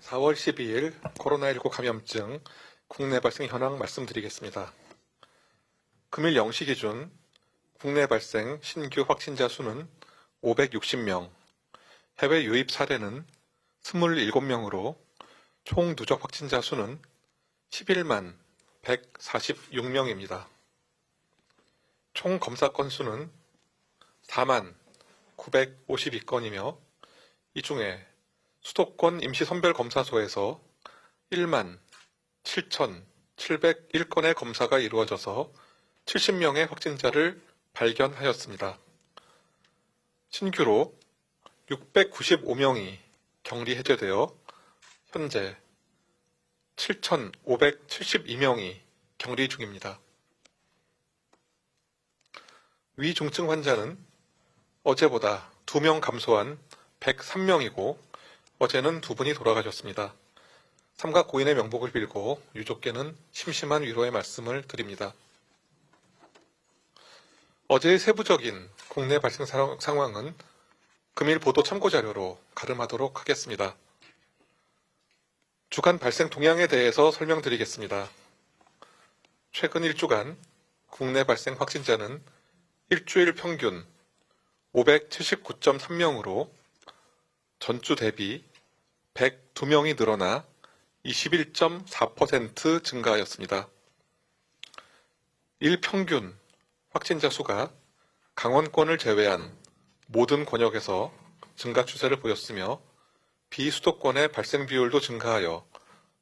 4월 12일 코로나19 감염증 국내 발생 현황 말씀드리겠습니다. 금일 0시 기준 국내 발생 신규 확진자 수는 560명, 해외 유입 사례는 27명으로 총 누적 확진자 수는 11만 146명입니다. 총 검사 건수는 4만 952건이며 이 중에 수도권 임시선별검사소에서 1만 7,701건의 검사가 이루어져서 70명의 확진자를 발견하였습니다. 신규로 695명이 격리 해제되어 현재 7,572명이 격리 중입니다. 위중증 환자는 어제보다 2명 감소한 103명이고 어제는 2분이 돌아가셨습니다. 삼가 고인의 명복을 빌고 유족께는 심심한 위로의 말씀을 드립니다. 어제의 세부적인 국내 발생 상황은 금일 보도 참고자료로 가름하도록 하겠습니다. 주간 발생 동향에 대해서 설명드리겠습니다. 최근 1주간 국내 발생 확진자는 일주일 평균 579.3명으로 전주 대비 102명이 늘어나 21.4% 증가하였습니다. 일평균 확진자 수가 강원권을 제외한 모든 권역에서 증가 추세를 보였으며 비수도권의 발생 비율도 증가하여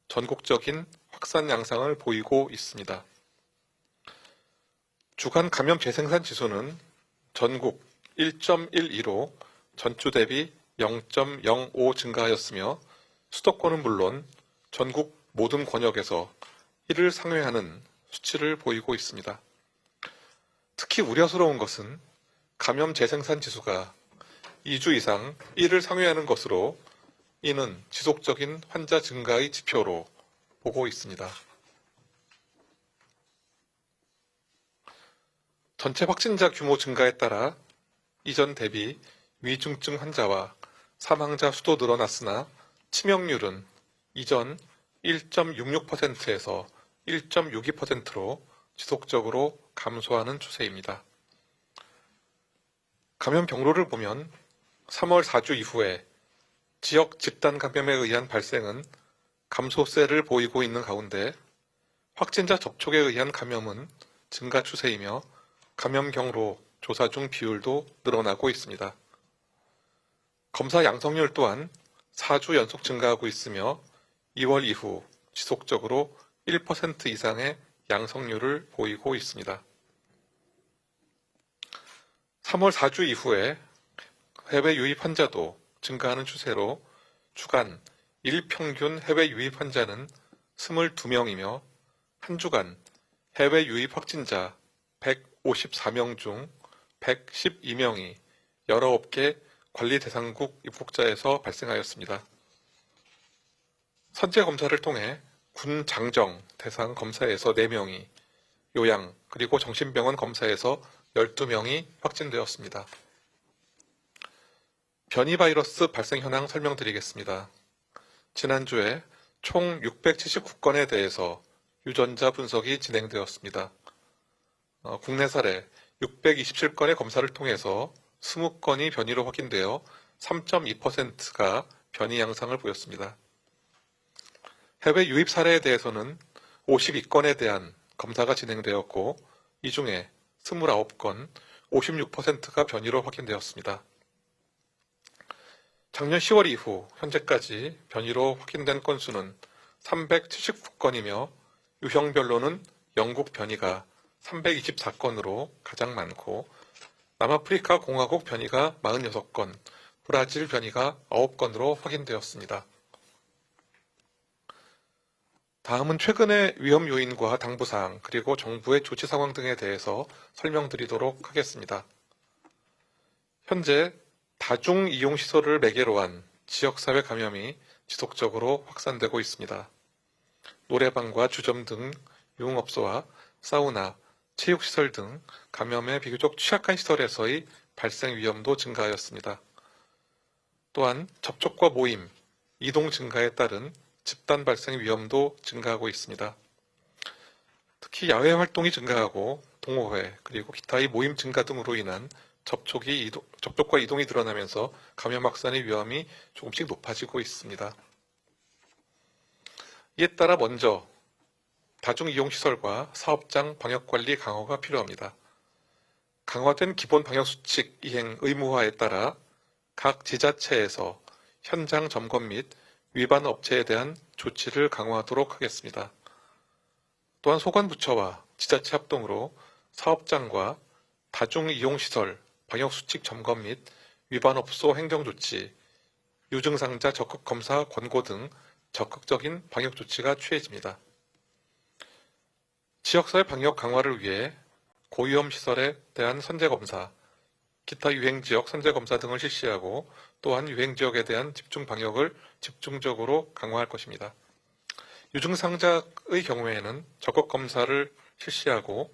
전국적인 확산 양상을 보이고 있습니다. 주간 감염 재생산 지수는 전국 1.12로 전주 대비 0.05 증가하였으며 수도권은 물론 전국 모든 권역에서 1을 상회하는 수치를 보이고 있습니다. 특히 우려스러운 것은 감염 재생산 지수가 2주 이상 1을 상회하는 것으로 이는 지속적인 환자 증가의 지표로 보고 있습니다. 전체 확진자 규모 증가에 따라 이전 대비 위중증 환자와 사망자 수도 늘어났으나 치명률은 이전 1.66%에서 1.62%로 지속적으로 감소하는 추세입니다. 감염 경로를 보면 3월 4주 이후에 지역 집단 감염에 의한 발생은 감소세를 보이고 있는 가운데 확진자 접촉에 의한 감염은 증가 추세이며 감염 경로 조사 중 비율도 늘어나고 있습니다. 검사 양성률 또한 4주 연속 증가하고 있으며 2월 이후 지속적으로 1% 이상의 양성률을 보이고 있습니다. 3월 4주 이후에 해외 유입 환자도 증가하는 추세로 주간 일평균 해외 유입 환자는 22명이며 한 주간 해외 유입 확진자 154명 중 112명이 여러 업계 관리 대상국 입국자에서 발생하였습니다. 선제 검사를 통해 군 장정 대상 검사에서 4명이, 요양 그리고 정신병원 검사에서 12명이 확진되었습니다. 변이 바이러스 발생 현황 설명드리겠습니다. 지난주에 총 679건에 대해서 유전자 분석이 진행되었습니다. 국내 사례 627건의 검사를 통해서 20건이 변이로 확인되어 3.2%가 변이 양상을 보였습니다. 해외 유입 사례에 대해서는 52건에 대한 검사가 진행되었고 이 중에 29건, 56%가 변이로 확인되었습니다. 작년 10월 이후 현재까지 변이로 확인된 건수는 379건이며 유형별로는 영국 변이가 324건으로 가장 많고 남아프리카 공화국 변이가 46건, 브라질 변이가 9건으로 확인되었습니다. 다음은 최근의 위험 요인과 당부사항 그리고 정부의 조치 상황 등에 대해서 설명드리도록 하겠습니다. 현재 다중이용시설을 매개로 한 지역사회 감염이 지속적으로 확산되고 있습니다. 노래방과 주점 등 유흥업소와 사우나, 체육시설 등 감염에 비교적 취약한 시설에서의 발생 위험도 증가하였습니다. 또한 접촉과 모임, 이동 증가에 따른 집단 발생 위험도 증가하고 있습니다. 특히 야외 활동이 증가하고 동호회 그리고 기타의 모임 증가 등으로 인한 접촉과 이동이 늘어나면서 감염 확산의 위험이 조금씩 높아지고 있습니다. 이에 따라 먼저 다중이용시설과 사업장 방역관리 강화가 필요합니다. 강화된 기본 방역수칙 이행 의무화에 따라 각 지자체에서 현장 점검 및 위반 업체에 대한 조치를 강화하도록 하겠습니다. 또한 소관부처와 지자체 합동으로 사업장과 다중이용시설 방역수칙 점검 및 위반업소 행정조치, 유증상자 적극검사 권고 등 적극적인 방역조치가 취해집니다. 지역사회 방역 강화를 위해 고위험시설에 대한 선제검사, 기타 유행지역 선제검사 등을 실시하고 또한 유행지역에 대한 집중방역을 집중적으로 강화할 것입니다. 유증상자의 경우에는 적극검사를 실시하고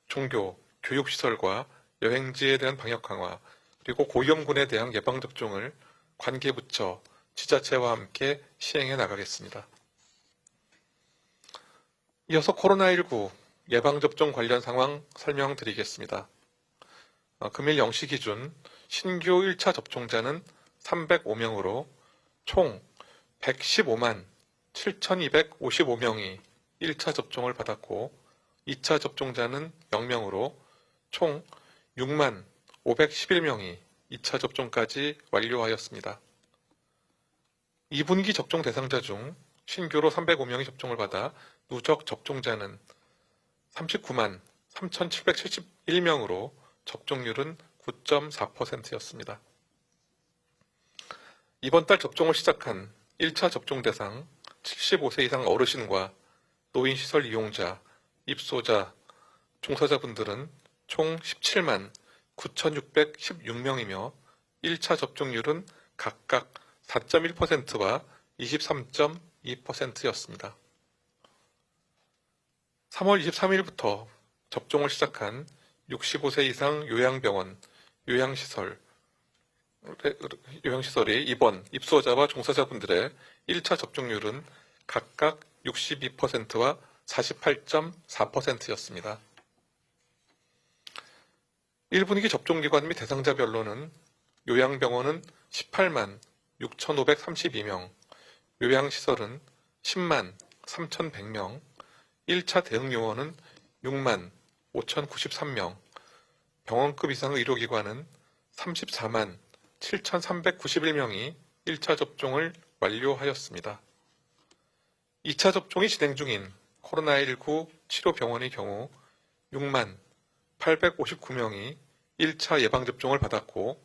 종교, 교육시설과 여행지에 대한 방역 강화, 그리고 고위험군에 대한 예방접종을 관계부처, 지자체와 함께 시행해 나가겠습니다. 이어서 코로나19 예방접종 관련 상황 설명드리겠습니다. 금일 0시 기준 신규 1차 접종자는 305명으로 총 115만 7,255명이 1차 접종을 받았고 2차 접종자는 0명으로 총 6만 511명이 2차 접종까지 완료하였습니다. 2분기 접종 대상자 중 신규로 305명이 접종을 받아 누적 접종자는 39만 3,771명으로 접종률은 9.4%였습니다. 이번 달 접종을 시작한 1차 접종 대상 75세 이상 어르신과 노인시설 이용자, 입소자, 종사자분들은 총 17만 9,616명이며 1차 접종률은 각각 4.1%와 23.2%였습니다. 3월 23일부터 접종을 시작한 65세 이상 요양병원, 요양시설의 입원, 입소자와 종사자분들의 1차 접종률은 각각 62%와 48.4%였습니다. 1분기 접종기관 및 대상자별로는 요양병원은 18만 6,532명, 요양시설은 10만 3,100명, 1차 대응요원은 6만 5,093명, 병원급 이상 의료기관은 34만 7,391명이 1차 접종을 완료하였습니다. 2차 접종이 진행 중인 코로나19 치료병원의 경우 6만 859명이 1차 예방접종을 받았고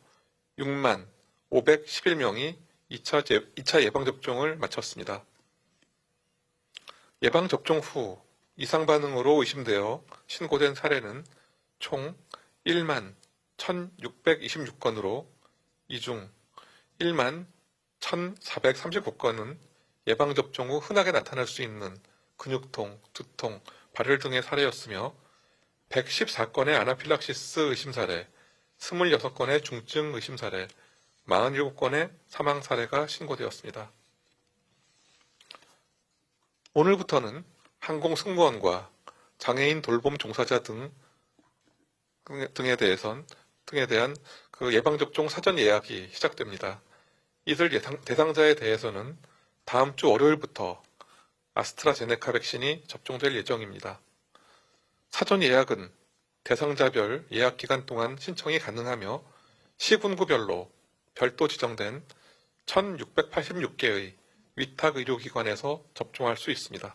6만 511명이 2차 예방접종을 마쳤습니다. 예방접종 후 이상반응으로 의심되어 신고된 사례는 총 1만 1,626건으로 이 중 1만 1,439건은 예방접종 후 흔하게 나타날 수 있는 근육통, 두통, 발열 등의 사례였으며 114건의 아나필락시스 의심 사례, 26건의 중증 의심 사례, 47건의 사망 사례가 신고되었습니다. 오늘부터는 항공 승무원과 장애인 돌봄 종사자 등에 대한 예방접종 사전 예약이 시작됩니다. 이들 대상자에 대해서는 다음 주 월요일부터 아스트라제네카 백신이 접종될 예정입니다. 사전 예약은 대상자별 예약 기간 동안 신청이 가능하며 시군구별로 별도 지정된 1,686개의 위탁 의료기관에서 접종할 수 있습니다.